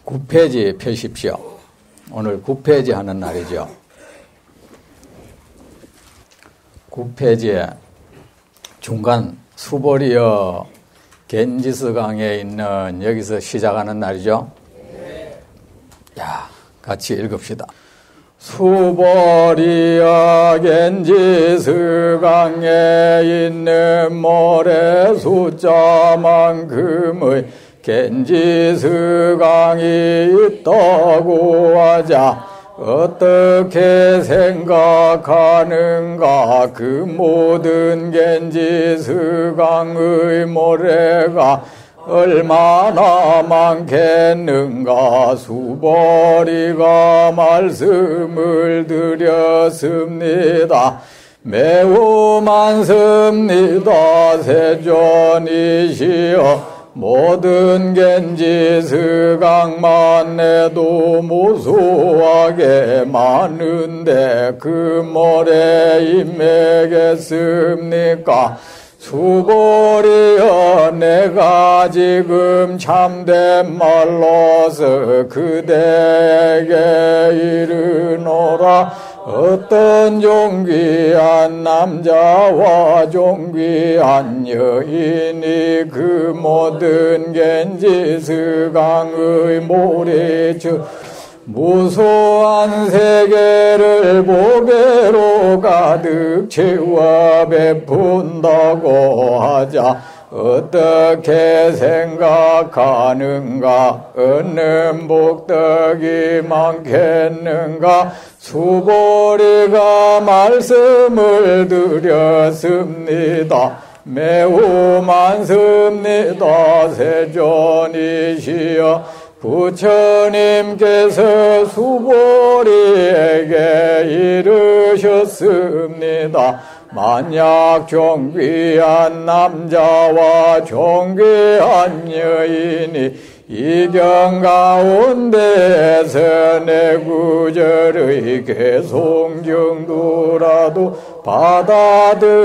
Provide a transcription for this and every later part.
9페이지 펴십시오. 오늘 9페이지 하는 날이죠. 9페이지에 중간 수보리어 겐지스강에 있는 여기서 시작하는 날이죠. 야, 같이 읽읍시다. 수보리어 겐지스강에 있는 모래 숫자만큼의 겐지스강이 있다고 하자 어떻게 생각하는가? 그 모든 겐지스강의 모래가 얼마나 많겠는가? 수보리가 말씀을 드렸습니다. 매우 많습니다. 세존이시여 모든 겐지스강만 내도 무수하게 많은데 그 모래 임매겠습니까? 수보리여 내가 지금 참된 말로서 그대에게 이르노라. 어떤 존귀한 남자와 존귀한 여인이 그 모든 겐지스강의 모래처 무수한 세계를 보배로 가득 채워 베푼다고 하자 어떻게 생각하는가? 어느 복덕이 많겠는가? 수보리가 말씀을 드렸습니다. 매우 많습니다. 세존이시여 부처님께서 수보리에게 이르셨습니다. 만약 존귀한 남자와 존귀한 여인이 이경 가운데에서 내 구절의 개송정도라도 받아들여지니며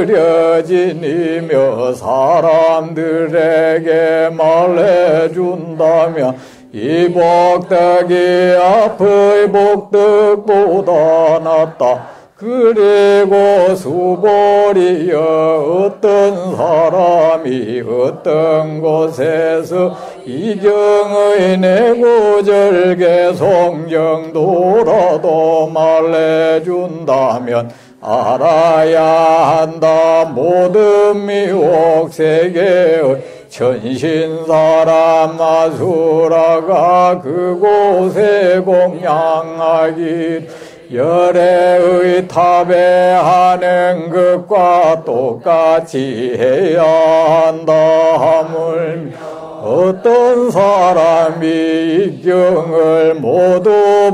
사람들에게 말해준다면 이 복덕이 앞의 복덕보다 낫다. 그리고 수보리여 어떤 사람이 어떤 곳에서 이경의 내구절 개송정도라도 말해준다면 알아야 한다. 모든 미혹 세계의 천신사람 아수라가 그곳에 공양하기 열애의 탑에 하는 것과 똑같이 해야 한다 하물 어떤 사람이 이 경을 모두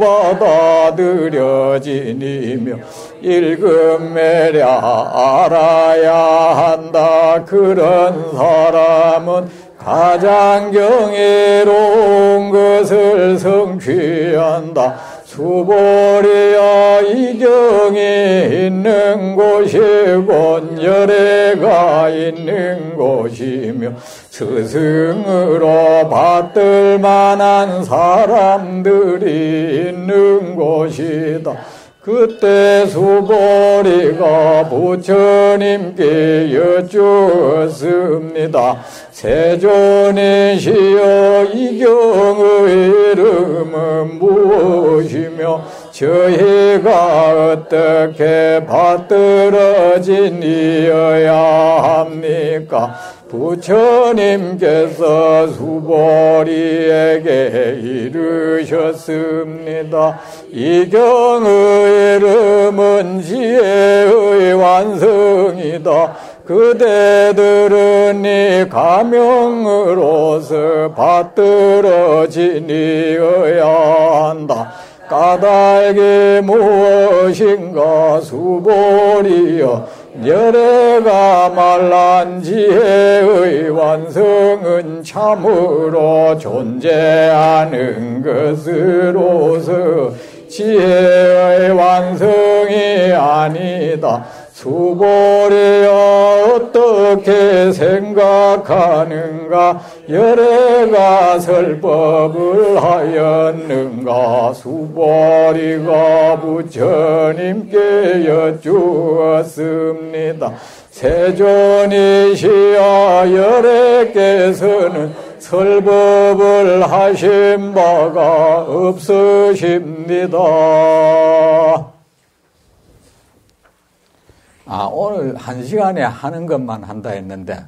받아들여지니며 읽음매랴 알아야 한다. 그런 사람은 가장 경이로운 것을 성취한다. 수보리여 이경이 있는 곳이 곧 열애가 있는 곳이며 스승으로 받들 만한 사람들이 있는 곳이다. 그때 수보리가 부처님께 여쭈었습니다. 세존이시여 이 경의 이름은 무엇이며 저희가 어떻게 받들어지니어야 합니까? 부처님께서 수보리에게 이르셨습니다. 이 경의 이름은 지혜의 완성이다. 그대들은 이 가명으로서 받들어지니어야 한다. 까닭이 무엇인가? 수보리여 열애가 말란 지혜의 완성은 참으로 존재하는 것으로서 지혜의 완성이 아니다. 수보리여 어떻게 생각하는가 열애가 설법을 하였는가 수보리가 부처님께 여쭈었습니다. 세존이시여 열애께서는 설법을 하신 바가 없으십니다. 오늘 1시간에 하는 것만 한다 했는데,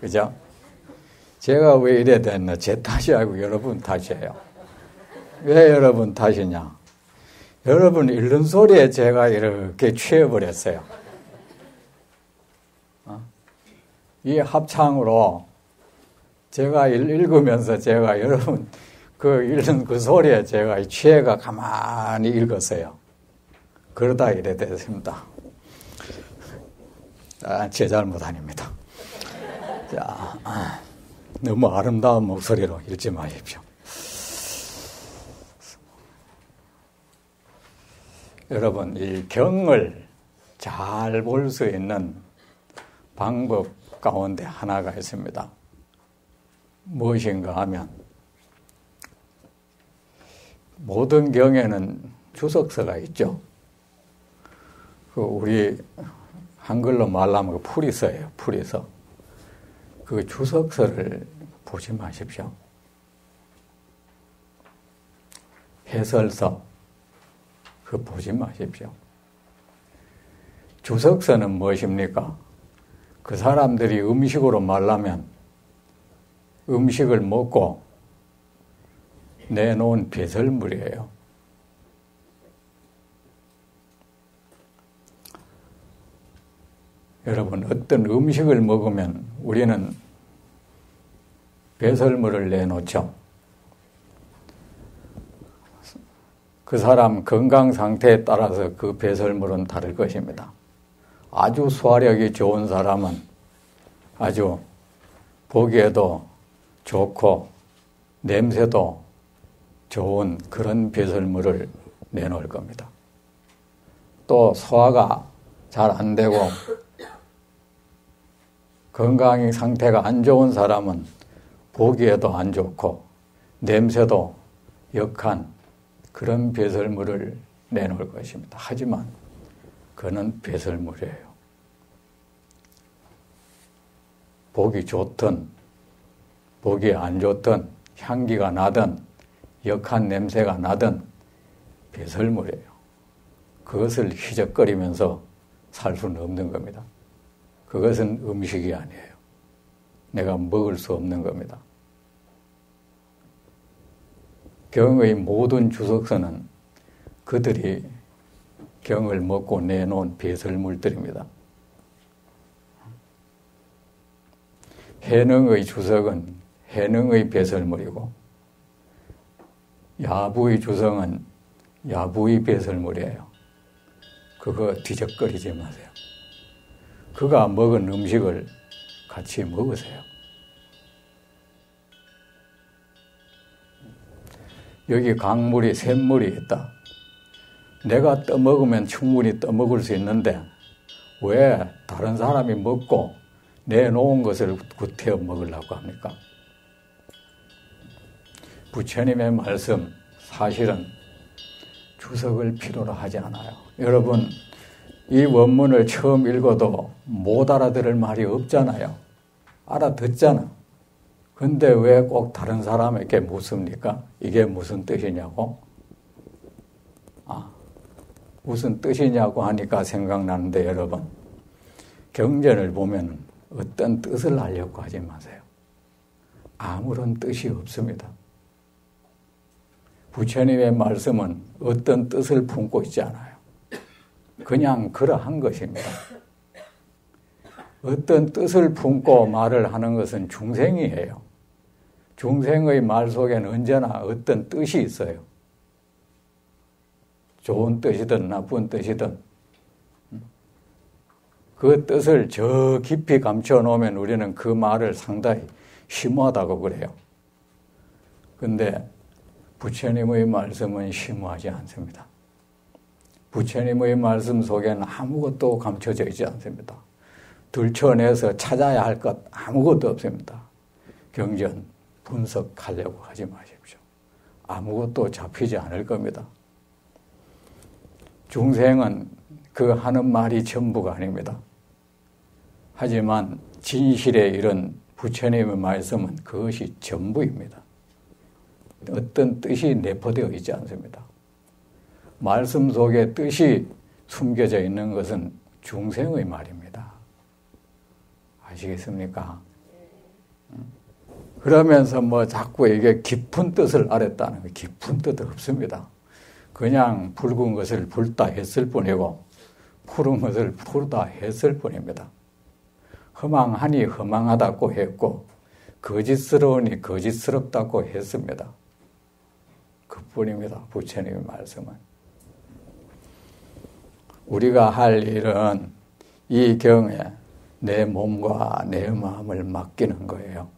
그죠? 제가 왜 이래 됐나? 제 탓이 아니고 여러분 탓이에요. 왜 여러분 탓이냐? 여러분 읽는 소리에 제가 이렇게 취해버렸어요. 이 합창으로 제가 읽으면서 제가 여러분 그 읽는 그 소리에 제가 취해가 가만히 읽었어요. 그러다 이래 됐습니다. 제 잘못 아닙니다. 자, 너무 아름다운 목소리로 읽지 마십시오. 여러분, 이 경을 잘 볼 수 있는 방법 가운데 하나가 있습니다. 무엇인가 하면 모든 경에는 주석서가 있죠. 우리 한글로 말하면 그 풀이서예요. 풀이서. 그 주석서를 보지 마십시오. 해설서 그 보지 마십시오. 주석서는 무엇입니까? 그 사람들이 음식으로 말하면 음식을 먹고 내놓은 배설물이에요. 여러분, 어떤 음식을 먹으면 우리는 배설물을 내놓죠. 그 사람 건강 상태에 따라서 그 배설물은 다를 것입니다. 아주 소화력이 좋은 사람은 아주 보기에도 좋고 냄새도 좋은 그런 배설물을 내놓을 겁니다. 또 소화가 잘 안 되고 건강 상태가 안 좋은 사람은 보기에도 안 좋고 냄새도 역한 그런 배설물을 내놓을 것입니다. 하지만 그는 배설물이에요. 보기 좋든 보기 안 좋든 향기가 나든 역한 냄새가 나든 배설물이에요. 그것을 희적거리면서 살 수는 없는 겁니다. 그것은 음식이 아니에요. 내가 먹을 수 없는 겁니다. 경의 모든 주석서는 그들이 경을 먹고 내놓은 배설물들입니다. 해능의 주석은 해능의 배설물이고 야부의 주석은 야부의 배설물이에요. 그거 뒤적거리지 마세요. 그가 먹은 음식을 같이 먹으세요. 여기 강물이 샘물이 있다. 내가 떠먹으면 충분히 떠먹을 수 있는데 왜 다른 사람이 먹고 내놓은 것을 구태여 먹으려고 합니까? 부처님의 말씀 사실은 주석을 필요로 하지 않아요. 여러분, 이 원문을 처음 읽어도 못 알아들을 말이 없잖아요. 알아듣잖아. 근데 왜 꼭 다른 사람에게 묻습니까? 이게 무슨 뜻이냐고? 무슨 뜻이냐고 하니까 생각나는데 여러분, 경전을 보면 어떤 뜻을 알려고 하지 마세요. 아무런 뜻이 없습니다. 부처님의 말씀은 어떤 뜻을 품고 있지 않아요. 그냥 그러한 것입니다. 어떤 뜻을 품고 말을 하는 것은 중생이에요. 중생의 말 속에는 언제나 어떤 뜻이 있어요. 좋은 뜻이든 나쁜 뜻이든 그 뜻을 저 깊이 감춰 놓으면 우리는 그 말을 상당히 심오하다고 그래요. 근데 부처님의 말씀은 심오하지 않습니다. 부처님의 말씀 속에는 아무것도 감춰져 있지 않습니다. 들춰내서 찾아야 할 것 아무것도 없습니다. 경전 분석하려고 하지 마십시오. 아무것도 잡히지 않을 겁니다. 중생은 그 하는 말이 전부가 아닙니다. 하지만 진실의 이런 부처님의 말씀은 그것이 전부입니다. 어떤 뜻이 내포되어 있지 않습니다. 말씀 속에 뜻이 숨겨져 있는 것은 중생의 말입니다. 아시겠습니까? 그러면서 뭐 자꾸 이게 깊은 뜻을 알았다는 거, 깊은 뜻 없습니다. 그냥 붉은 것을 붉다 했을 뿐이고 푸른 것을 푸르다 했을 뿐입니다. 허망하니 허망하다고 했고 거짓스러우니 거짓스럽다고 했습니다. 그뿐입니다. 부처님의 말씀은. 우리가 할 일은 이 경에 내 몸과 내 마음을 맡기는 거예요.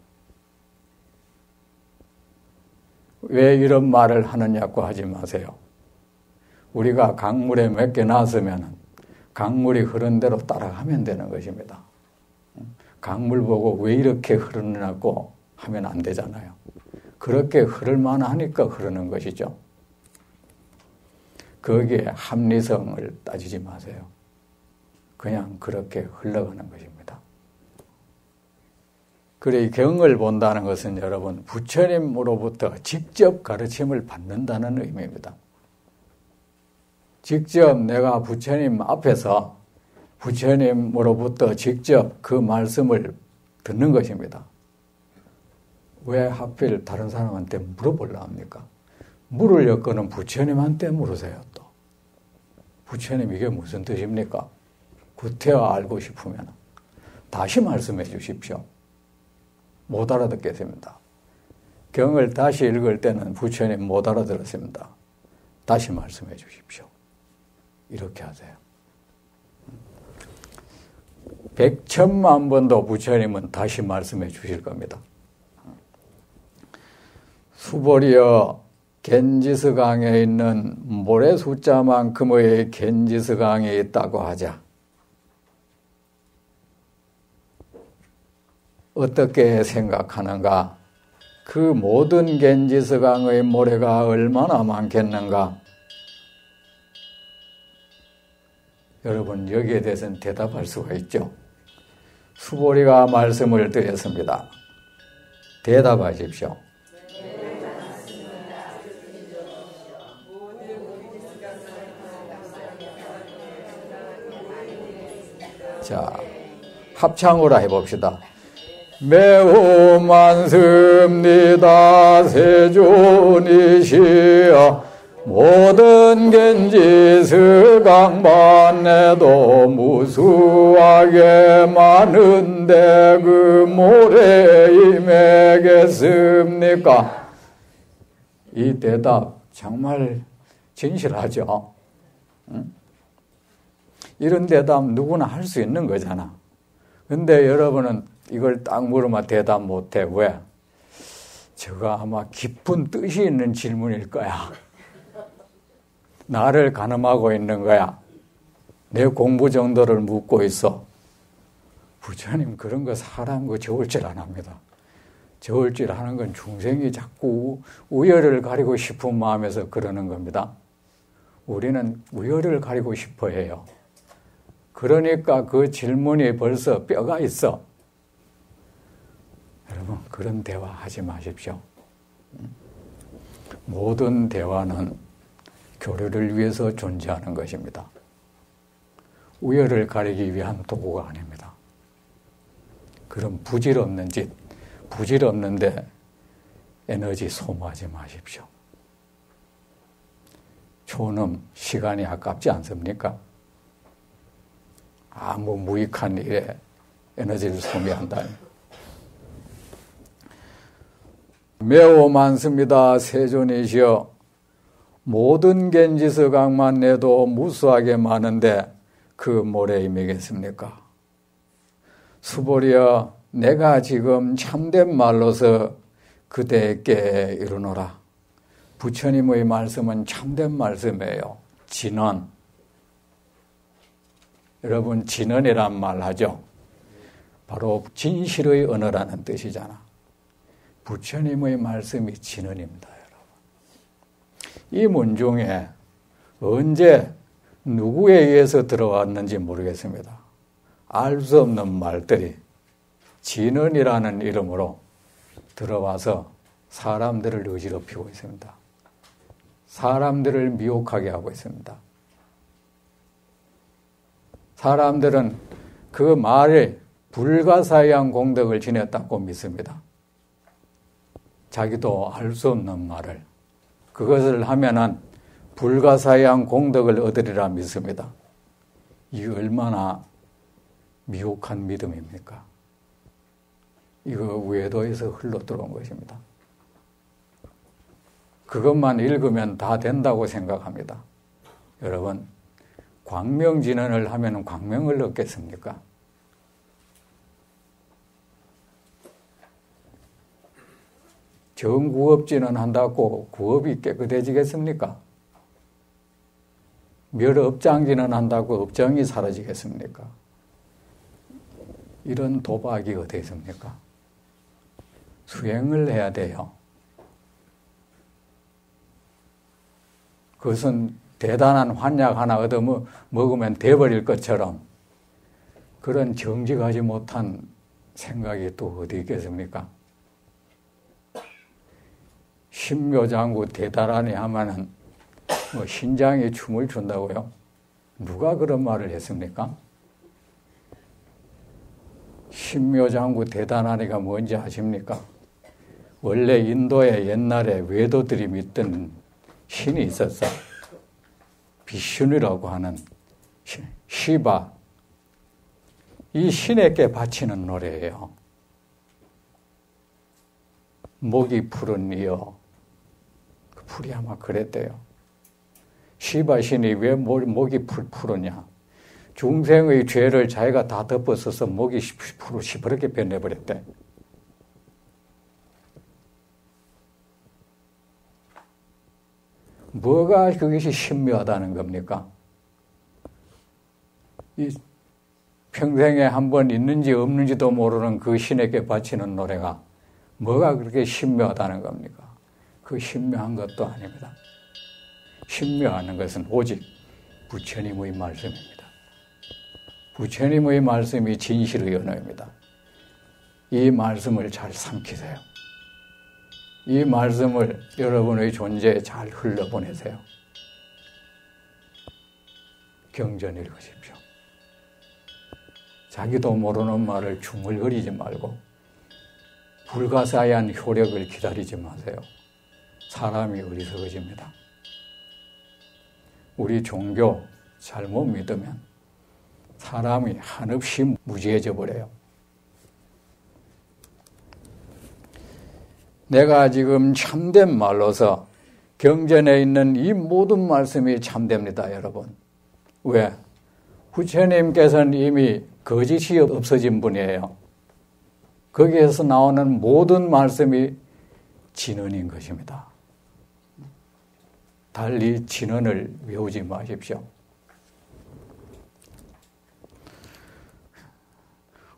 왜 이런 말을 하느냐고 하지 마세요. 우리가 강물에 맡겨놨으면 강물이 흐른 대로 따라가면 되는 것입니다. 강물 보고 왜 이렇게 흐르느냐고 하면 안 되잖아요. 그렇게 흐를 만하니까 흐르는 것이죠. 거기에 합리성을 따지지 마세요. 그냥 그렇게 흘러가는 것입니다. 그래, 경을 본다는 것은 여러분 부처님으로부터 직접 가르침을 받는다는 의미입니다. 직접 내가 부처님 앞에서 부처님으로부터 직접 그 말씀을 듣는 것입니다. 왜 하필 다른 사람한테 물어보려 합니까? 물을 여건은 부처님한테 물으세요. 또 부처님 이게 무슨 뜻입니까? 구태여 알고 싶으면 다시 말씀해 주십시오. 못 알아듣겠습니다. 경을 다시 읽을 때는 부처님 못 알아들었습니다. 다시 말씀해 주십시오. 이렇게 하세요. 100,000,000 번도 부처님은 다시 말씀해 주실 겁니다. 수보리여 겐지스강에 있는 모래 숫자만큼의 겐지스강이 있다고 하자. 어떻게 생각하는가? 그 모든 겐지스강의 모래가 얼마나 많겠는가? 여러분 여기에 대해서는 대답할 수가 있죠. 수보리가 말씀을 드렸습니다. 대답하십시오. 자, 합창으로 해봅시다. 매우 많습니다. 세존이시여 모든 겐지스강만 내도 무수하게 많은데 그 모래 임하겠습니까? 이 대답 정말 진실하죠. 응? 이런 대답 누구나 할 수 있는 거잖아. 근데 여러분은 이걸 딱 물으면 대답 못해. 왜? 저거 아마 깊은 뜻이 있는 질문일 거야. 나를 가늠하고 있는 거야. 내 공부 정도를 묻고 있어. 부처님 그런 거 사람 그 저울질 안 합니다. 저울질 하는 건 중생이 자꾸 우열을 가리고 싶은 마음에서 그러는 겁니다. 우리는 우열을 가리고 싶어 해요. 그러니까 그 질문이 벌써 뼈가 있어. 여러분 그런 대화 하지 마십시오. 모든 대화는 교류를 위해서 존재하는 것입니다. 우열을 가리기 위한 도구가 아닙니다. 그런 부질없는 짓, 부질없는데 에너지 소모하지 마십시오. 초놈 시간이 아깝지 않습니까? 아무 무익한 일에 에너지를 소비한다니. 매우 많습니다. 세존이시여 모든 겐지스강만 내도 무수하게 많은데 그 모래에 임하겠습니까? 수보리여 내가 지금 참된 말로서 그대에게 이르노라. 부처님의 말씀은 참된 말씀이에요. 진언, 여러분 진언이란 말 하죠. 바로 진실의 언어라는 뜻이잖아. 부처님의 말씀이 진언입니다, 여러분. 이 문중에 언제 누구에 의해서 들어왔는지 모르겠습니다. 알 수 없는 말들이 진언이라는 이름으로 들어와서 사람들을 어지럽히고 있습니다. 사람들을 미혹하게 하고 있습니다. 사람들은 그 말에 불가사의한 공덕을 지녔다고 믿습니다. 자기도 알 수 없는 말을 그것을 하면은 불가사의한 공덕을 얻으리라 믿습니다. 이게 얼마나 미혹한 믿음입니까? 이거 외도에서 흘러 들어온 것입니다. 그것만 읽으면 다 된다고 생각합니다. 여러분, 광명진언을 하면 광명을 얻겠습니까? 정구업진언 한다고 구업이 깨끗해지겠습니까? 멸업장진언 한다고 업장이 사라지겠습니까? 이런 도박이 어디 있습니까? 수행을 해야 돼요. 그것은 대단한 환약 하나 얻어 먹으면 돼버릴 것처럼 그런 정직하지 못한 생각이 또 어디 있겠습니까? 신묘장구 대단하니 하면은 뭐 신장이 춤을 춘다고요? 누가 그런 말을 했습니까? 신묘장구 대단하니가 뭔지 아십니까? 원래 인도에 옛날에 외도들이 믿던 신이 있었어. 비슈누라고 하는 시바. 이 신에게 바치는 노래예요. 목이 푸른 이여. 그 풀이 아마 그랬대요. 시바 신이 왜 목이 푸르냐? 중생의 죄를 자기가 다 덮어서서 목이 시퍼렇게 변해버렸대. 뭐가 그것이 신묘하다는 겁니까? 이 평생에 한 번 있는지 없는지도 모르는 그 신에게 바치는 노래가 뭐가 그렇게 신묘하다는 겁니까? 그 신묘한 것도 아닙니다. 신묘하는 것은 오직 부처님의 말씀입니다. 부처님의 말씀이 진실의 언어입니다. 이 말씀을 잘 삼키세요. 이 말씀을 여러분의 존재에 잘 흘려보내세요. 경전 읽으십시오. 자기도 모르는 말을 중얼거리지 말고 불가사의한 효력을 기다리지 마세요. 사람이 어리석어집니다. 우리 종교 잘못 믿으면 사람이 한없이 무지해져 버려요. 내가 지금 참된 말로서 경전에 있는 이 모든 말씀이 참됩니다, 여러분. 왜? 부처님께서는 이미 거짓이 없어진 분이에요. 거기에서 나오는 모든 말씀이 진언인 것입니다. 달리 진언을 외우지 마십시오.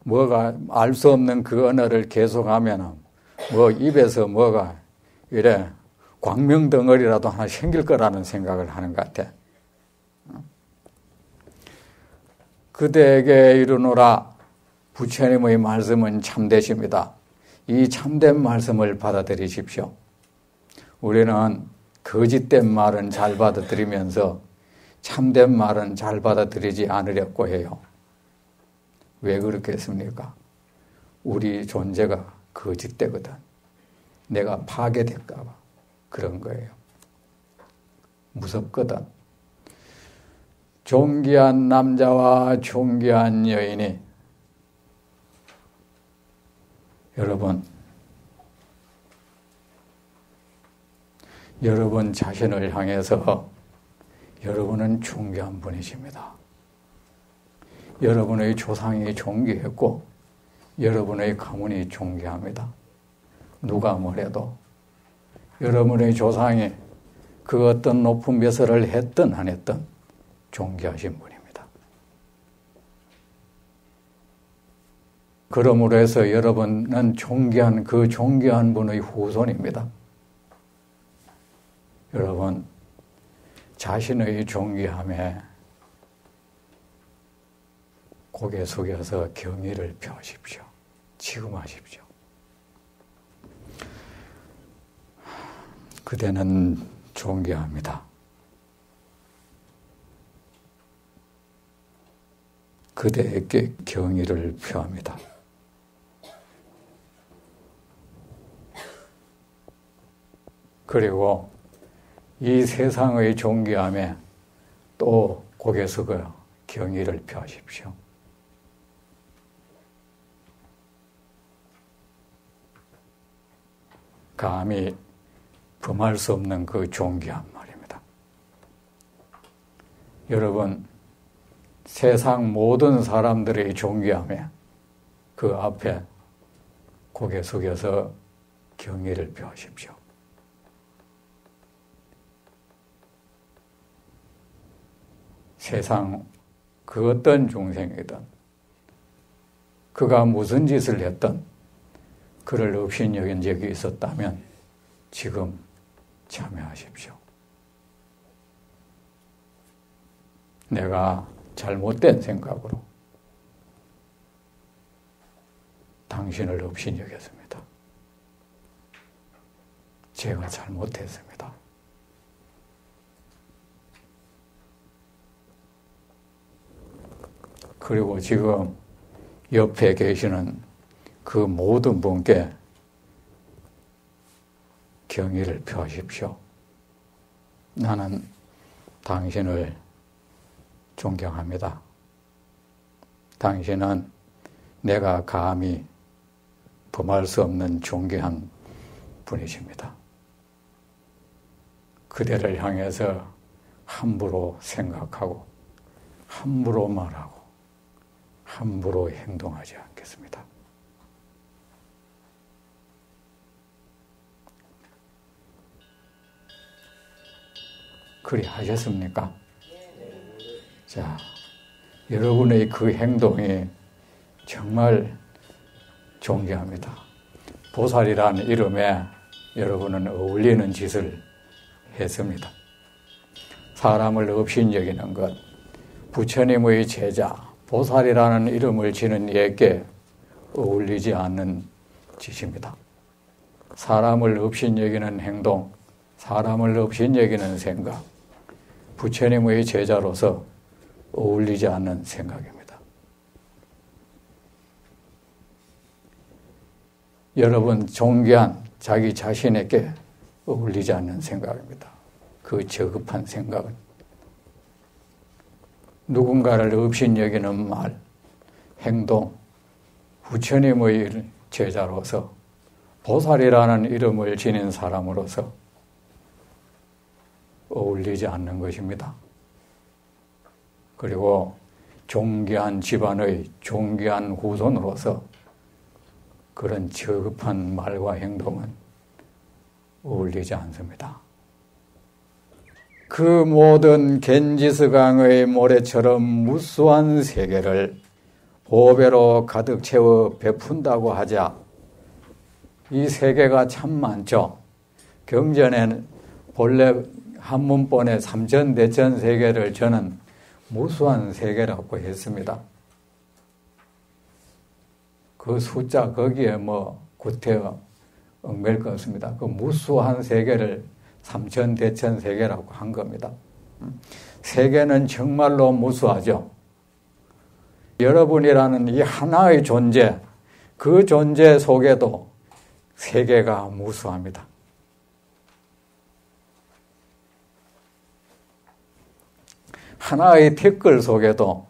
뭐가 알 수 없는 그 언어를 계속하면 뭐 입에서 뭐가 이래 광명덩어리라도 하나 생길 거라는 생각을 하는 것 같아. 그대에게 이르노라 부처님의 말씀은 참되십니다. 이 참된 말씀을 받아들이십시오. 우리는 거짓된 말은 잘 받아들이면서 참된 말은 잘 받아들이지 않으려고 해요. 왜 그렇겠습니까? 우리 존재가 거짓되거든. 내가 파괴될까 봐 그런 거예요. 무섭거든. 존귀한 남자와 존귀한 여인이 여러분 자신을 향해서 여러분은 존귀한 분이십니다. 여러분의 조상이 존귀했고 여러분의 가문이 존귀합니다. 누가 뭐래도 여러분의 조상이 그 어떤 높은 벼슬을 했든 안 했든 존귀하신 분입니다. 그러므로 해서 여러분은 존귀한 그 존귀한 분의 후손입니다. 여러분 자신의 존귀함에 고개 숙여서 경의를 표하십시오. 지금 하십시오. 그대는 존귀합니다. 그대에게 경의를 표합니다. 그리고 이 세상의 존귀함에 또 고개 숙여 경의를 표하십시오. 감히 범할 수 없는 그 존귀함 말입니다. 여러분, 세상 모든 사람들의 존귀함에 그 앞에 고개 숙여서 경의를 표하십시오. 세상 그 어떤 중생이든 그가 무슨 짓을 했든 그를 업신여긴 적이 있었다면 지금 참여하십시오. 내가 잘못된 생각으로 당신을 업신여겼습니다. 제가 잘못했습니다. 그리고 지금 옆에 계시는 그 모든 분께 경의를 표하십시오. 나는 당신을 존경합니다. 당신은 내가 감히 범할 수 없는 존귀한 분이십니다. 그대를 향해서 함부로 생각하고 함부로 말하고 함부로 행동하지 않겠습니다. 그리 하셨습니까? 자, 여러분의 그 행동이 정말 존경합니다. 보살이라는 이름에 여러분은 어울리는 짓을 했습니다. 사람을 업신여기는 것, 부처님의 제자, 보살이라는 이름을 지는 이에게 어울리지 않는 짓입니다. 사람을 업신여기는 행동, 사람을 업신여기는 생각, 부처님의 제자로서 어울리지 않는 생각입니다. 여러분 존귀한 자기 자신에게 어울리지 않는 생각입니다. 그 저급한 생각은 누군가를 업신여기는 말, 행동, 부처님의 제자로서 보살이라는 이름을 지닌 사람으로서 어울리지 않는 것입니다. 그리고 존귀한 집안의 존귀한 후손으로서 그런 저급한 말과 행동은 어울리지 않습니다. 그 모든 겐지스강의 모래처럼 무수한 세계를 보배로 가득 채워 베푼다고 하자 이 세계가 참 많죠. 경전에는 본래 한문본의 삼천대천 세계를 저는 무수한 세계라고 했습니다. 그 숫자 거기에 구태여 얽맬 것 없습니다. 그 무수한 세계를 삼천대천 세계라고 한 겁니다. 세계는 정말로 무수하죠. 여러분이라는 이 하나의 존재, 그 존재 속에도 세계가 무수합니다. 하나의 티끌 속에도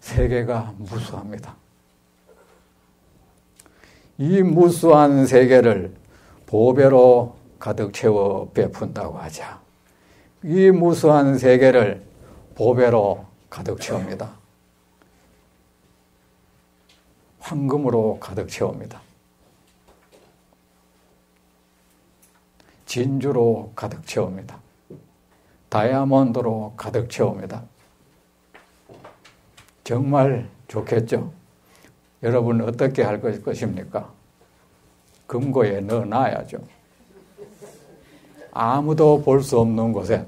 세계가 무수합니다. 이 무수한 세계를 보배로 가득 채워 베푼다고 하자. 이 무수한 세계를 보배로 가득 채웁니다. 황금으로 가득 채웁니다. 진주로 가득 채웁니다. 다이아몬드로 가득 채웁니다. 정말 좋겠죠? 여러분 어떻게 할 것입니까? 금고에 넣어놔야죠. 아무도 볼 수 없는 곳에.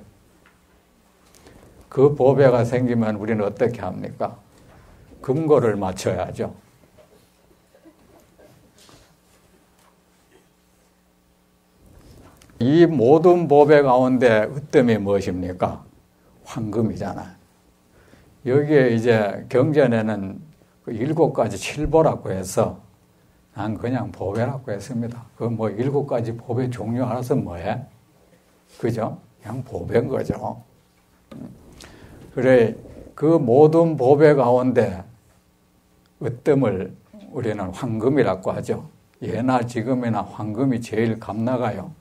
그 보배가 생기면 우리는 어떻게 합니까? 금고를 맞춰야죠. 이 모든 보배 가운데 으뜸이 무엇입니까? 황금이잖아요. 여기에 이제 경전에는 7가지 7보라고 해서 난 그냥 보배라고 했습니다. 그 뭐 7가지 보배 종류 알아서 뭐해? 그죠? 그냥 보배인 거죠. 그래, 그 모든 보배 가운데 으뜸을 우리는 황금이라고 하죠. 예나 지금이나 황금이 제일 값나가요.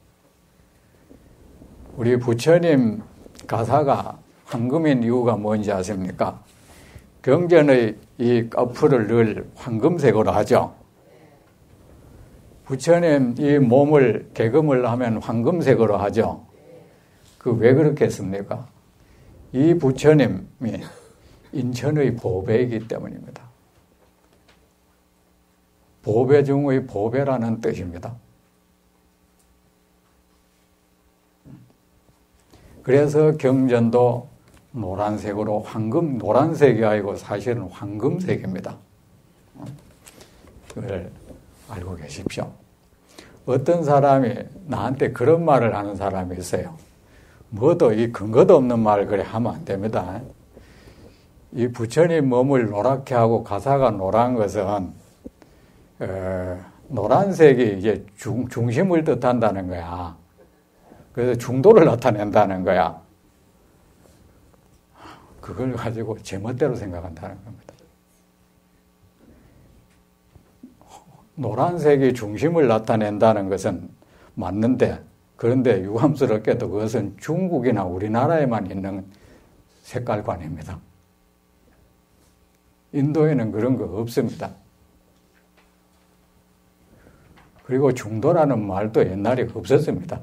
우리 부처님 가사가 황금인 이유가 뭔지 아십니까? 경전의 이 앞을 늘 황금색으로 하죠. 부처님 이 몸을 개금을 하면 황금색으로 하죠. 그 왜 그렇게 했습니까? 이 부처님이 인천의 보배이기 때문입니다. 보배 중의 보배라는 뜻입니다. 그래서 경전도 노란색으로 노란색이 아니고 사실은 황금색입니다. 그걸 알고 계십시오. 어떤 사람이 나한테 그런 말을 하는 사람이 있어요. 뭐도 이 근거도 없는 말을 그래 하면 안 됩니다. 이 부처님 몸을 노랗게 하고 가사가 노란 것은 노란색이 이제 중심을 뜻한다는 거야. 그래서 중도를 나타낸다는 거야. 그걸 가지고 제멋대로 생각한다는 겁니다. 노란색이 중심을 나타낸다는 것은 맞는데, 그런데 유감스럽게도 그것은 중국이나 우리나라에만 있는 색깔관입니다. 인도에는 그런 거 없습니다. 그리고 중도라는 말도 옛날에 없었습니다.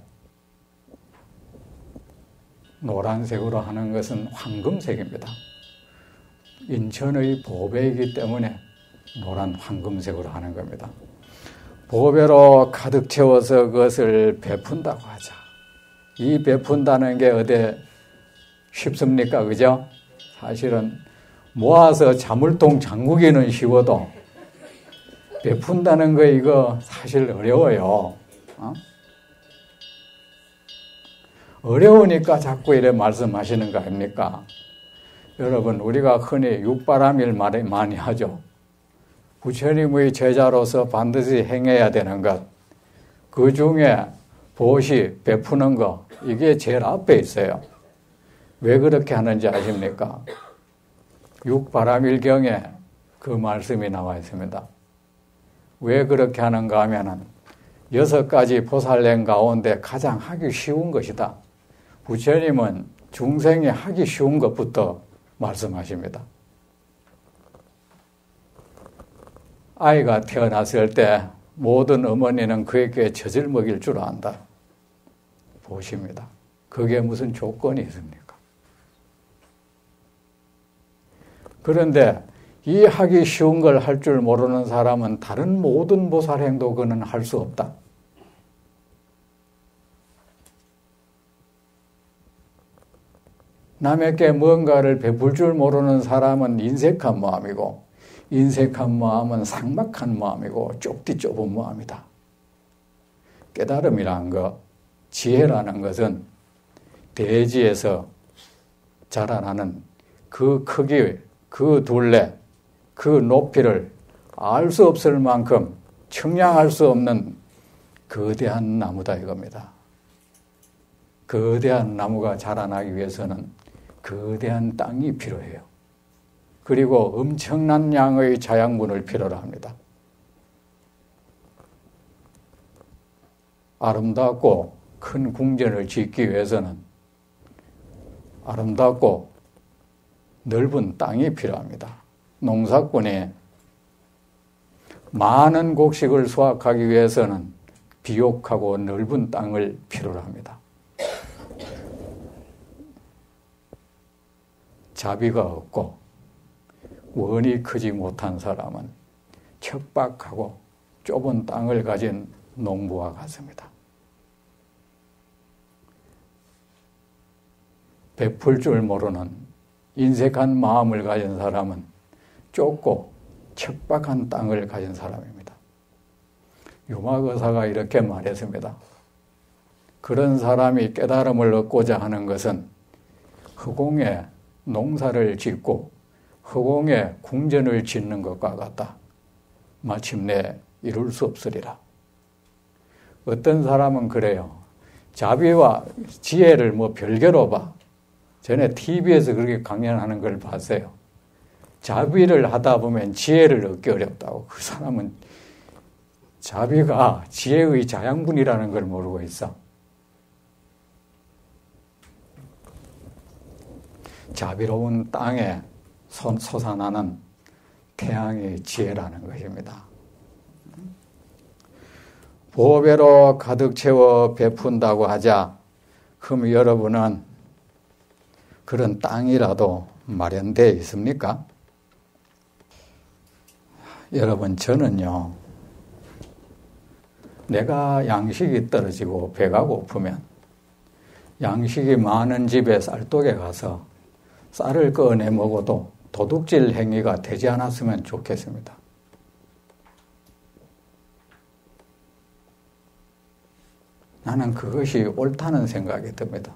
노란색으로 하는 것은 황금색입니다. 인천의 보배이기 때문에 노란 황금색으로 하는 겁니다. 보배로 가득 채워서 그것을 베푼다고 하자. 이 베푼다는 게 어디 쉽습니까? 그죠? 사실은 모아서 자물통 잠그기는 쉬워도 베푼다는 거 이거 사실 어려워요. 어려우니까 자꾸 이래 말씀하시는 거 아닙니까? 여러분, 우리가 흔히 육바람일 말을 많이 하죠. 부처님의 제자로서 반드시 행해야 되는 것, 그 중에 보시, 베푸는 거, 이게 제일 앞에 있어요. 왜 그렇게 하는지 아십니까? 육바람일경에 그 말씀이 나와 있습니다. 왜 그렇게 하는가 하면은 6가지 보살행 가운데 가장 하기 쉬운 것이다. 부처님은 중생이 하기 쉬운 것부터 말씀하십니다. 아이가 태어났을 때 모든 어머니는 그에게 젖을 먹일 줄 안다. 보십니다. 그게 무슨 조건이 있습니까? 그런데 이 하기 쉬운 걸 할 줄 모르는 사람은 다른 모든 보살행도 그는 할 수 없다. 남에게 뭔가를 베풀 줄 모르는 사람은 인색한 마음이고, 인색한 마음은 삭막한 마음이고 좁디 좁은 마음이다. 깨달음이라는 것, 지혜라는 것은 대지에서 자라나는 그 크기, 그 둘레, 그 높이를 알 수 없을 만큼 측량할 수 없는 거대한 나무다 이겁니다. 거대한 나무가 자라나기 위해서는 거대한 땅이 필요해요. 그리고 엄청난 양의 자양분을 필요로 합니다. 아름답고 큰 궁전을 짓기 위해서는 아름답고 넓은 땅이 필요합니다. 농사꾼이 많은 곡식을 수확하기 위해서는 비옥하고 넓은 땅을 필요로 합니다. 자비가 없고 원이 크지 못한 사람은 척박하고 좁은 땅을 가진 농부와 같습니다. 베풀 줄 모르는 인색한 마음을 가진 사람은 좁고 척박한 땅을 가진 사람입니다. 유막 의사가 이렇게 말했습니다. 그런 사람이 깨달음을 얻고자 하는 것은 허공에 농사를 짓고 허공에 궁전을 짓는 것과 같다. 마침내 이룰 수 없으리라. 어떤 사람은 그래요. 자비와 지혜를 별개로 봐. 전에 TV에서 그렇게 강연하는 걸 봤어요. 자비를 하다 보면 지혜를 얻기 어렵다고. 그 사람은 자비가 지혜의 자양분이라는 걸 모르고 있어. 자비로운 땅에 솟아나는 태양의 지혜라는 것입니다. 보배로 가득 채워 베푼다고 하자, 그럼 여러분은 그런 땅이라도 마련되어 있습니까? 여러분, 저는요, 내가 양식이 떨어지고 배가 고프면 양식이 많은 집에 쌀독에 가서 쌀을 꺼내 먹어도 도둑질 행위가 되지 않았으면 좋겠습니다. 나는 그것이 옳다는 생각이 듭니다.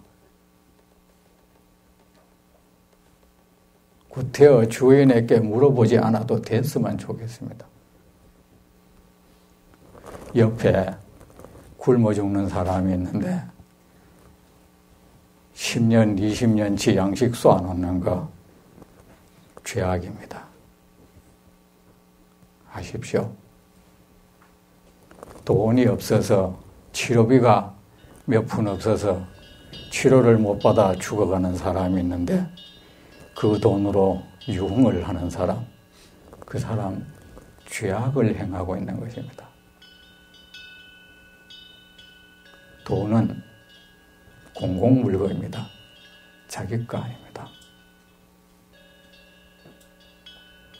구태여 주인에게 물어보지 않아도 됐으면 좋겠습니다. 옆에 굶어 죽는 사람이 있는데 10년, 20년치 양식 쏘아놓는 거 죄악입니다. 아십시오. 돈이 없어서 치료비가 몇 푼 없어서 치료를 못 받아 죽어가는 사람이 있는데 그 돈으로 유흥을 하는 사람, 그 사람 죄악을 행하고 있는 것입니다. 돈은 공공물거입니다. 자기 거 아닙니다.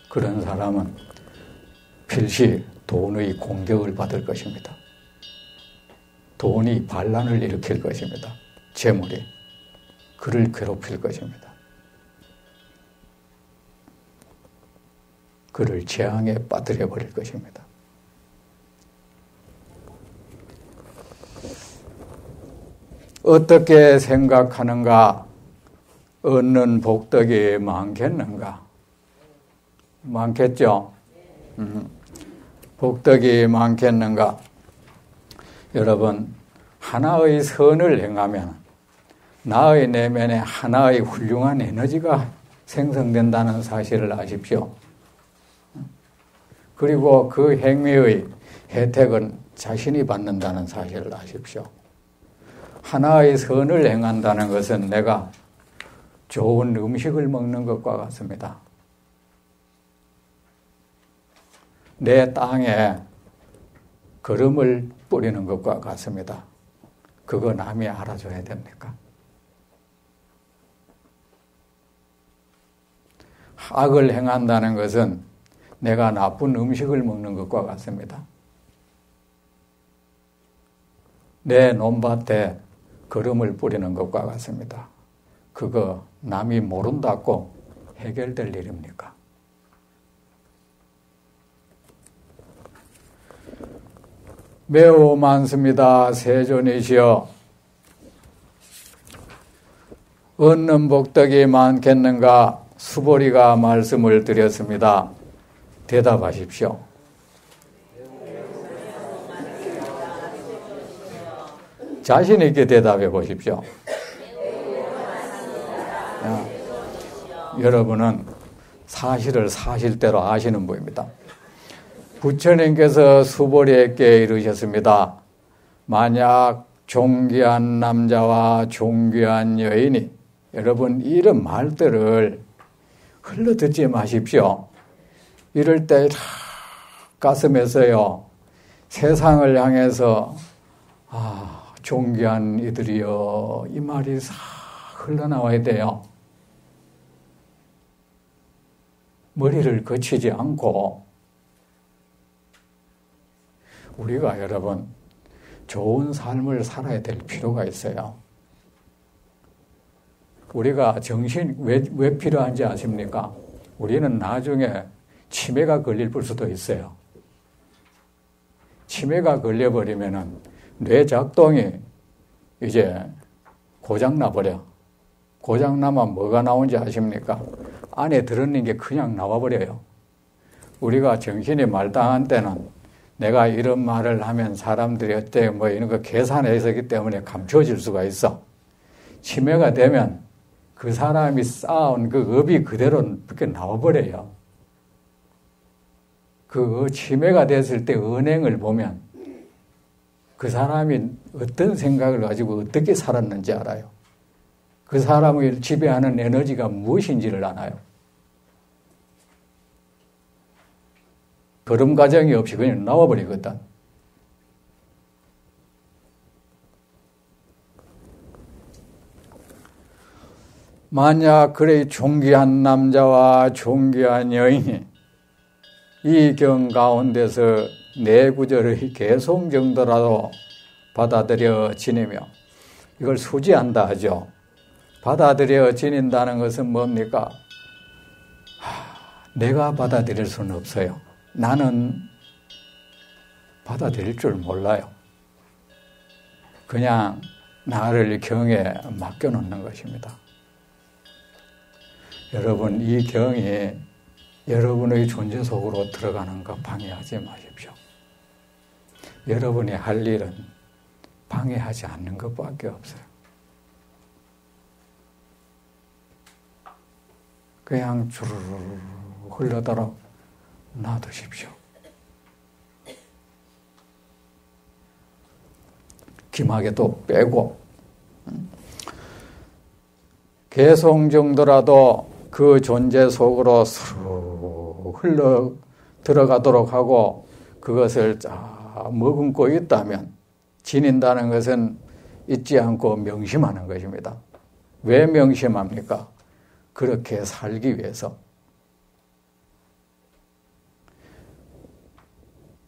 그런 사람은 필시 돈의 공격을 받을 것입니다. 돈이 반란을 일으킬 것입니다. 재물이 그를 괴롭힐 것입니다. 그를 재앙에 빠뜨려 버릴 것입니다. 어떻게 생각하는가? 얻는 복덕이 많겠는가? 많겠죠? 복덕이 많겠는가? 여러분, 하나의 선을 행하면 나의 내면에 하나의 훌륭한 에너지가 생성된다는 사실을 아십시오. 그리고 그 행위의 혜택은 자신이 받는다는 사실을 아십시오. 하나의 선을 행한다는 것은 내가 좋은 음식을 먹는 것과 같습니다. 내 땅에 거름을 뿌리는 것과 같습니다. 그거 남이 알아줘야 됩니까? 악을 행한다는 것은 내가 나쁜 음식을 먹는 것과 같습니다. 내 논밭에 거름을 뿌리는 것과 같습니다. 그거 남이 모른다고 해결될 일입니까? 매우 많습니다. 세존이시여, 얻는 복덕이 많겠는가? 수보리가 말씀을 드렸습니다. 대답하십시오. 자신 있게 대답해 보십시오. 여러분은 사실을 사실대로 아시는 분입니다. 부처님께서 수보리에게 이르셨습니다. 만약 존귀한 남자와 존귀한 여인이, 여러분 이런 말들을 흘러듣지 마십시오. 이럴 때 가슴에서요, 세상을 향해서 존귀한 이들이여, 이 말이 싹 흘러나와야 돼요. 머리를 거치지 않고 우리가 여러분 좋은 삶을 살아야 될 필요가 있어요. 우리가 정신 왜 필요한지 아십니까? 우리는 나중에 치매가 걸릴 수도 있어요. 치매가 걸려버리면은 뇌 작동이 이제 고장나버려. 고장나면 뭐가 나오는지 아십니까? 안에 들어있는 게 그냥 나와버려요. 우리가 정신이 말당한 때는 내가 이런 말을 하면 사람들이 어때 뭐 이런 거 계산해서 하기 때문에 감춰질 수가 있어. 치매가 되면 그 사람이 쌓아온 그 업이 그대로 이렇게 나와버려요. 그 치매가 됐을 때 은행을 보면 그 사람이 어떤 생각을 가지고 어떻게 살았는지 알아요. 그 사람을 지배하는 에너지가 무엇인지를 알아요. 걸음 과정이 없이 그냥 나와버리거든. 만약 그래 존귀한 남자와 존귀한 여인이 이 경 가운데서 내 구절의 개송 정도라도 받아들여 지니며 이걸 수지한다 하죠. 받아들여 지닌다는 것은 뭡니까? 내가 받아들일 수는 없어요. 나는 받아들일 줄 몰라요. 그냥 나를 경에 맡겨놓는 것입니다. 여러분, 이 경이 여러분의 존재 속으로 들어가는 거 방해하지 마십시오. 여러분이 할 일은 방해하지 않는 것밖에 없어요. 그냥 주르르 흘러도록 놔두십시오. 기막에도 빼고 개송 정도라도 그 존재 속으로 스르 흘러 들어가도록 하고 그것을 쫙 머금고 있다면 지닌다는 것은 잊지 않고 명심하는 것입니다. 왜 명심합니까? 그렇게 살기 위해서.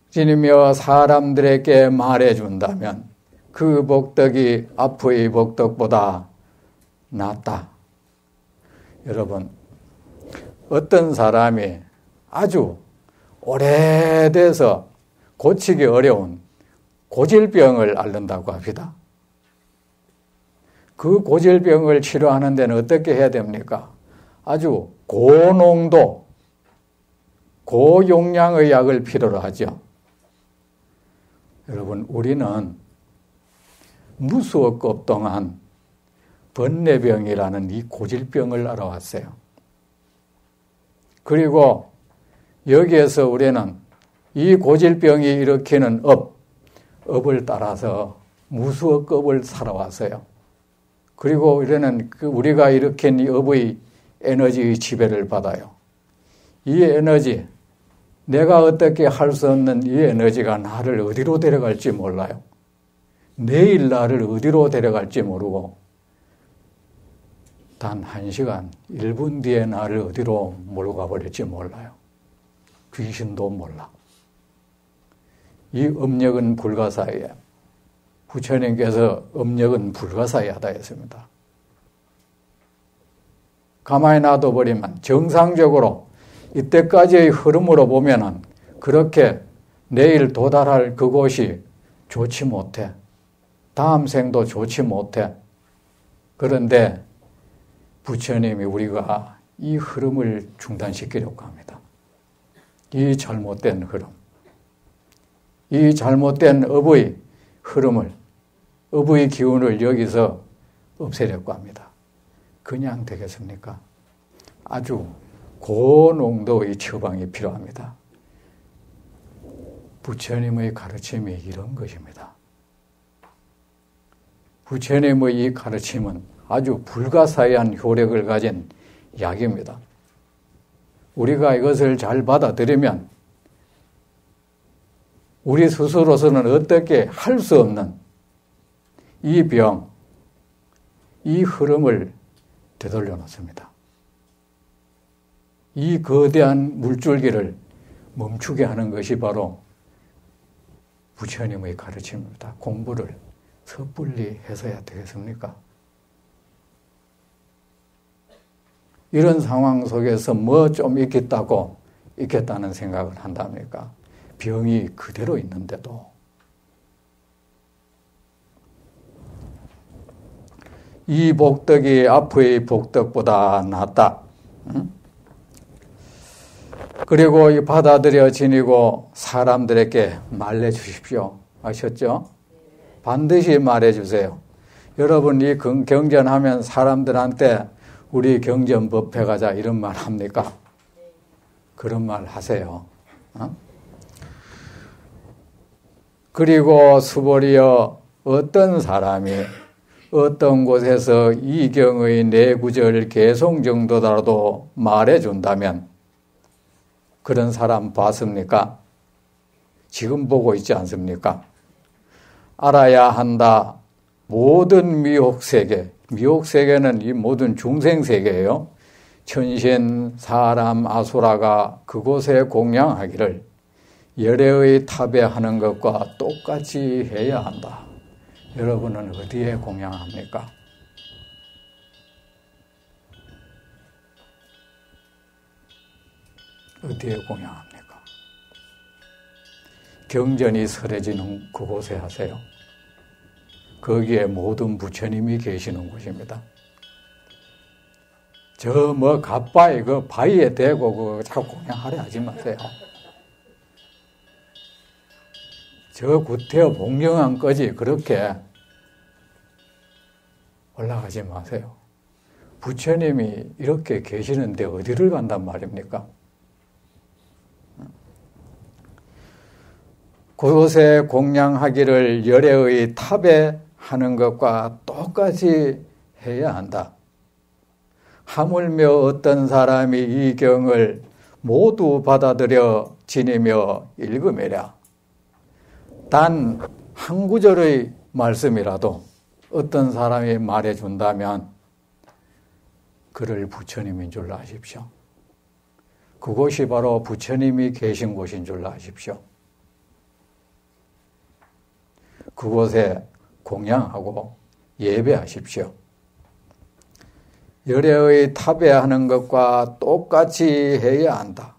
지니며 사람들에게 말해준다면 그 복덕이 앞의 복덕보다 낫다. 여러분, 어떤 사람이 아주 오래돼서 고치기 어려운 고질병을 앓는다고 합니다. 그 고질병을 치료하는 데는 어떻게 해야 됩니까? 아주 고농도, 고용량의 약을 필요로 하죠. 여러분, 우리는 무수억 동안 번뇌병이라는 이 고질병을 알아왔어요. 그리고 여기에서 우리는 이 고질병이 일으키는 업을 따라서 무수억 업을 살아왔어요. 그리고 우리는 우리가 일으킨 이 업의 에너지의 지배를 받아요. 이 에너지, 내가 어떻게 할 수 없는 이 에너지가 나를 어디로 데려갈지 몰라요. 내일 나를 어디로 데려갈지 모르고 단 1시간, 1분 뒤에 나를 어디로 몰고 가버릴지 몰라요. 귀신도 몰라. 이 업력은 불가사의예요. 부처님께서 업력은 불가사의하다 했습니다. 가만히 놔둬버리면 정상적으로 이때까지의 흐름으로 보면은 그렇게 내일 도달할 그곳이 좋지 못해. 다음 생도 좋지 못해. 그런데 부처님이 우리가 이 흐름을 중단시키려고 합니다. 이 잘못된 흐름. 이 잘못된 업의 흐름을, 업의 기운을 여기서 없애려고 합니다. 그냥 되겠습니까? 아주 고농도의 처방이 필요합니다. 부처님의 가르침이 이런 것입니다. 부처님의 이 가르침은 아주 불가사의한 효력을 가진 약입니다. 우리가 이것을 잘 받아들이면 우리 스스로서는 어떻게 할 수 없는 이 병, 이 흐름을 되돌려 놓습니다. 이 거대한 물줄기를 멈추게 하는 것이 바로 부처님의 가르침입니다. 공부를 섣불리 해서야 되겠습니까? 이런 상황 속에서 뭐 좀 있겠다는 생각을 한답니까? 병이 그대로 있는데도. 이 복덕이 앞의 복덕보다 낫다. 응? 그리고 이 받아들여 지니고 사람들에게 말해주십시오. 아셨죠? 반드시 말해주세요. 여러분 이 경전하면 사람들한테 우리 경전 법회 가자 이런 말 합니까? 그런 말 하세요. 어? 그리고 수보리여 어떤 사람이 어떤 곳에서 이 경의 네 구절 개송 정도라도 말해준다면 그런 사람 봤습니까? 지금 보고 있지 않습니까? 알아야 한다. 모든 미혹세계, 미혹세계는 이 모든 중생세계예요. 천신, 사람, 아수라가 그곳에 공양하기를 열애의 탑에 하는 것과 똑같이 해야 한다. 여러분은 어디에 공양합니까? 어디에 공양합니까? 경전이 설해지는 그곳에 하세요. 거기에 모든 부처님이 계시는 곳입니다. 저 갓바위 그 바위에 대고 자꾸 공양하려 하지 마세요. 저 구태여 봉경한 거지 그렇게 올라가지 마세요. 부처님이 이렇게 계시는데 어디를 간단 말입니까? 그곳에 공양하기를 열애의 탑에 하는 것과 똑같이 해야 한다. 하물며 어떤 사람이 이 경을 모두 받아들여 지니며 읽으매랴. 단 한 구절의 말씀이라도 어떤 사람이 말해준다면 그를 부처님인 줄 아십시오. 그곳이 바로 부처님이 계신 곳인 줄 아십시오. 그곳에 공양하고 예배하십시오. 열애의 탑에 하는 것과 똑같이 해야 한다.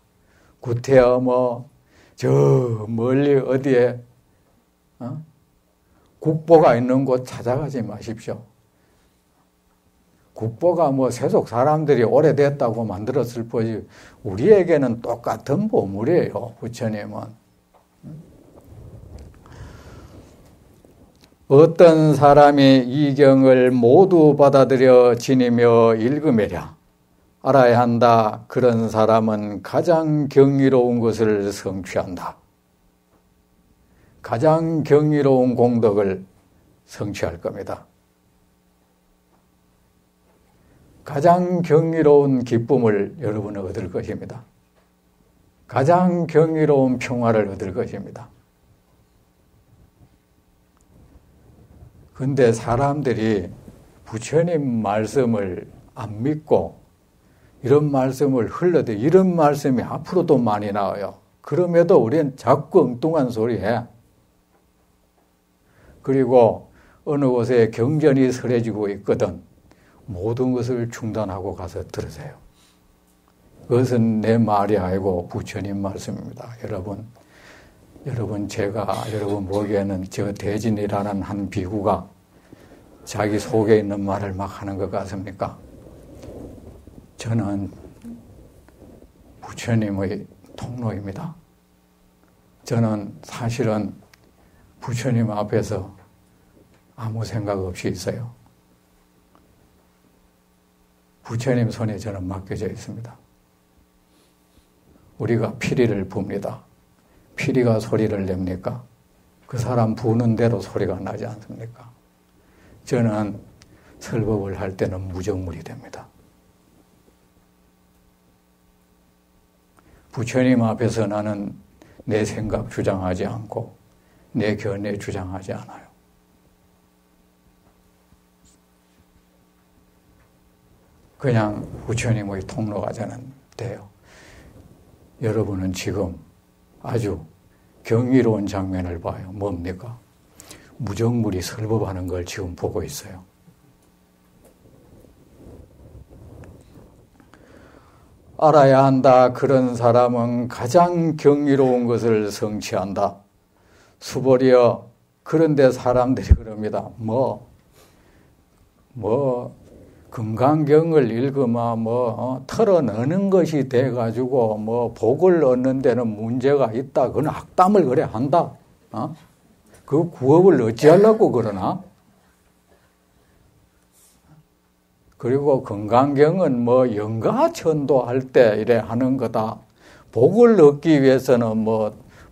구태여 저 멀리 어디에 국보가 있는 곳 찾아가지 마십시오. 국보가 세속 사람들이 오래됐다고 만들었을 뿐이지 우리에게는 똑같은 보물이에요. 부처님은. 어떤 사람이 이 경을 모두 받아들여 지니며 읽으매랴. 알아야 한다. 그런 사람은 가장 경이로운 것을 성취한다. 가장 경이로운 공덕을 성취할 겁니다. 가장 경이로운 기쁨을 여러분은 얻을 것입니다. 가장 경이로운 평화를 얻을 것입니다. 근데 사람들이 부처님 말씀을 안 믿고 이런 말씀을 흘러대 이런 말씀이 앞으로도 많이 나와요. 그럼에도 우리는 자꾸 엉뚱한 소리 해. 그리고 어느 곳에 경전이 설해지고 있거든 모든 것을 중단하고 가서 들으세요. 그것은 내 말이 아니고 부처님 말씀입니다. 여러분 제가 여러분 보기에는 저 대진이라는 한 비구가 자기 속에 있는 말을 막 하는 것 같습니까? 저는 부처님의 통로입니다. 저는 사실은 부처님 앞에서 아무 생각 없이 있어요. 부처님 손에 저는 맡겨져 있습니다. 우리가 피리를 붑니다. 피리가 소리를 냅니까? 그 사람 부는 대로 소리가 나지 않습니까? 저는 설법을 할 때는 무정물이 됩니다. 부처님 앞에서 나는 내 생각 주장하지 않고 내 견해 주장하지 않아요. 그냥 부처님의 통로가 저는 돼요. 여러분은 지금 아주 경이로운 장면을 봐요. 뭡니까? 무정물이 설법하는 걸 지금 보고 있어요. 알아야 한다. 그런 사람은 가장 경이로운 것을 성취한다. 수보리여, 그런데 사람들이 그럽니다. 금강경을 읽으면 털어내는 것이 돼가지고 복을 얻는 데는 문제가 있다. 그건 악담을 그래 한다. 그 구업을 어찌하려고 그러나? 그리고 금강경은 영가천도할 때 이래 하는 거다. 복을 얻기 위해서는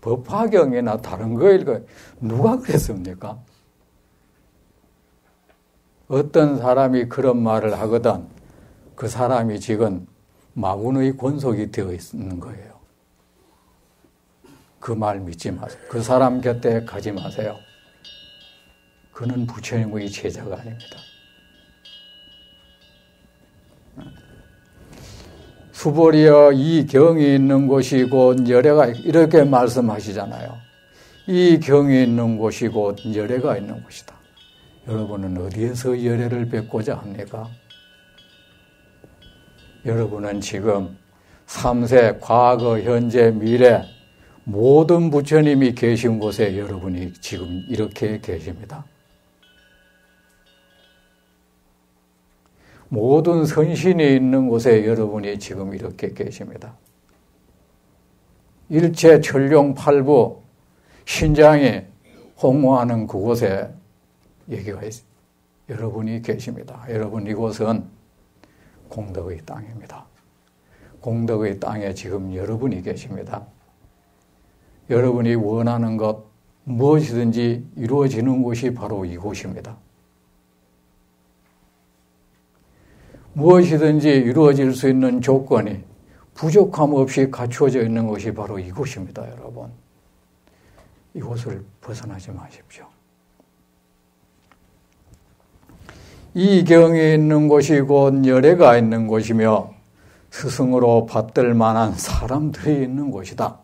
법화경이나 다른 거 읽어. 누가 그랬습니까? 어떤 사람이 그런 말을 하거든 그 사람이 지금 마군의 권속이 되어 있는 거예요. 그 말 믿지 마세요. 그 사람 곁에 가지 마세요. 그는 부처님의 제자가 아닙니다. 수보리여, 이 경이 있는 곳이 곧 열애가, 이렇게 말씀하시잖아요. 이 경이 있는 곳이 곧 열애가 있는 곳이다. 여러분은 어디에서 열애를 뵙고자 합니까? 여러분은 지금 3세, 과거, 현재, 미래 모든 부처님이 계신 곳에 여러분이 지금 이렇게 계십니다. 모든 선신이 있는 곳에 여러분이 지금 이렇게 계십니다. 일체 천룡팔부 신장이 홍모하는 그곳에 여기가 여러분이 계십니다. 여러분, 이곳은 공덕의 땅입니다. 공덕의 땅에 지금 여러분이 계십니다. 여러분이 원하는 것 무엇이든지 이루어지는 곳이 바로 이곳입니다. 무엇이든지 이루어질 수 있는 조건이 부족함 없이 갖추어져 있는 곳이 바로 이곳입니다, 여러분. 이곳을 벗어나지 마십시오. 이 경이 있는 곳이 곧 열애가 있는 곳이며 스승으로 받들 만한 사람들이 있는 곳이다.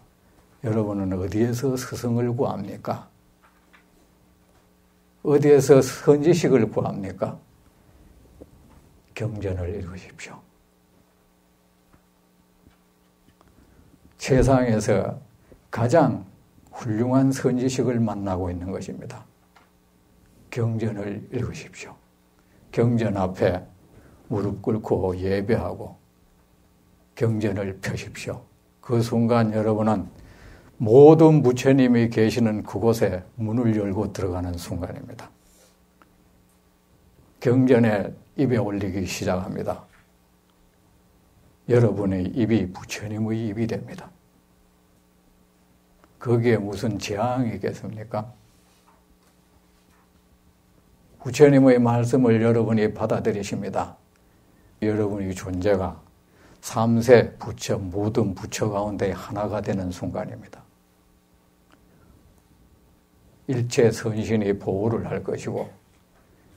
여러분은 어디에서 스승을 구합니까? 어디에서 선지식을 구합니까? 경전을 읽으십시오. 세상에서 가장 훌륭한 선지식을 만나고 있는 것입니다. 경전을 읽으십시오. 경전 앞에 무릎 꿇고 예배하고 경전을 펴십시오. 그 순간 여러분은 모든 부처님이 계시는 그곳에 문을 열고 들어가는 순간입니다. 경전에 입에 올리기 시작합니다. 여러분의 입이 부처님의 입이 됩니다. 거기에 무슨 재앙이겠습니까? 부처님의 말씀을 여러분이 받아들이십니다. 여러분의 존재가 3세 부처, 모든 부처 가운데 하나가 되는 순간입니다. 일체 선신이 보호를 할 것이고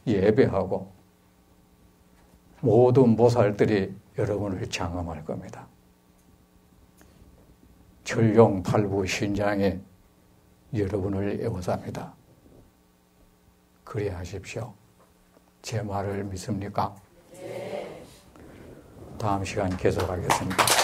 예배하고 모든 보살들이 여러분을 장엄할 겁니다. 천룡팔부 신장이 여러분을 애워쌉니다. 그리 하십시오. 제 말을 믿습니까? 네. 다음 시간 계속하겠습니다.